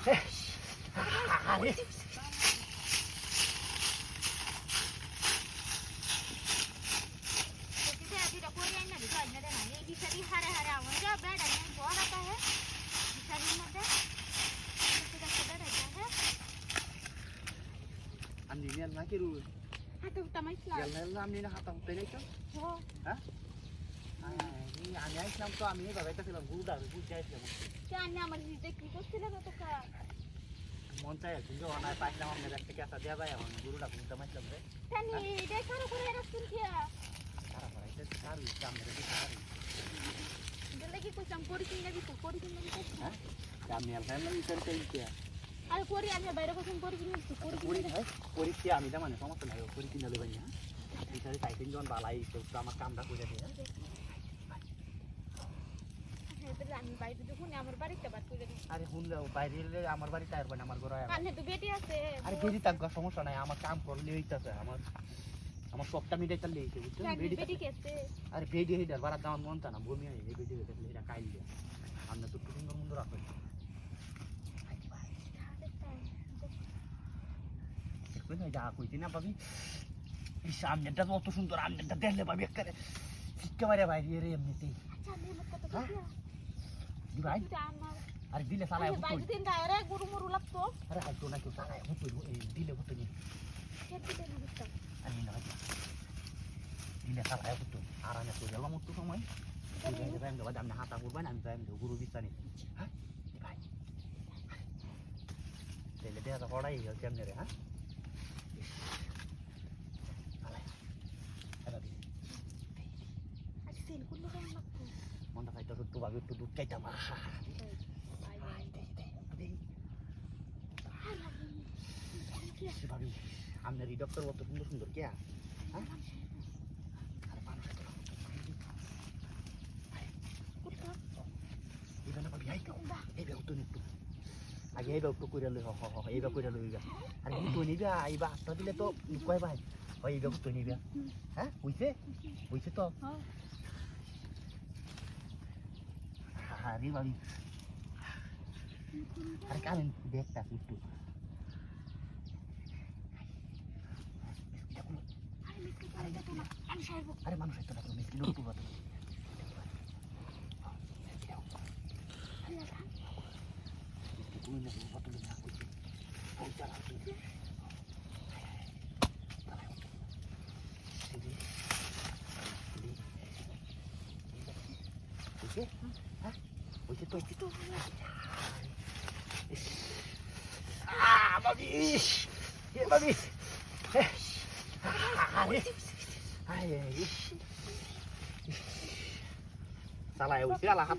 আরে anh nhìn anh nói cái đuôi anh nhìn nó hạt tầm tới đấy chứ hả anh ấy năm qua mình vào đây ta sẽ làm guru đời guru chơi món chay ở chúng tôi hôm nay phải năm ngày này cái sao đeo vậy hả guru đời cũng tâm lắm đấy saru jam dari saru hah jam yang saya lagi kerja dia আর করি আমি বাইরে কোন করি কিনে করি পরি ভাই পরি কি আমি জানি সমস্যা নাই পরি কিনে লই ভাই হ্যাঁ বিচারি তাই তিনজন বালাই তো আমার কামটা কইরা দিয়ে আমি বাইরে যখন আমার বাড়িতে বাদ করে দিই আরে হুনলে বাইরে এলে আমার বাড়িতে আসবে না আমার ঘরে কানে তো বেটি আছে আরে বেরি থাকবা সমস্যা নাই আমার কাম করলে হইতাছে আমার সবটা মিটাইতে লইছে বুঝছেন বেটি কেছে আরে বেডি হেডার বাড়া দাম মন না বমি হয় এই বেডি হেডার এটা কাইলে আমরা তো সুন্দর সুন্দর রাখো দেখবেন যা কইছি না ভাবি এই সামনেটা কত সুন্দর আমনেটা দেখলে ভাবি একেবারে একেবারে বাইরে রে এমনিতেই আচ্ছা আমি মত কথা দিয়া দি ভাই আরে দিলে সালায় ভাই দিন গায়রে গুরু মুরু লাগতো আরে হাইতো না কেউ সালায় হতো এই দিলে হতো নি কেটে দেন বুঝতা আমি না ভাই দিলে সালায় হতো আর আমি তো গেলাম একটু সময় এই ভাই আমি বাদ আমি হাতা করবেন আমি যাই গুরু বিস্তানি হ্যাঁ দি ভাই তেলে দেয়া পড়াই গেল কেমনে রে হ্যাঁ মনটা খাইতে একটু ভাবি একটু দুধ খাইতাম ভাবি আপনার এই ডক্টর কত সুন্দর সুন্দর কে হ্যাঁ আরে মানুষ এখানে ভাবি এইবার তো একটু আগে এইবার একটু করে লই এইবার করে লই আরে তো নিবা এইবার আস্তা দিলে তো কয় ভাই হয় এইবার তো নিবা হ্যাঁ বুঝছে তো আরে ভাবি আরে কারণ দেখতা একটু আরে মানুষ একটা না তুমি কিলো একটু কথা Babi. Salah ya, usia lah kata.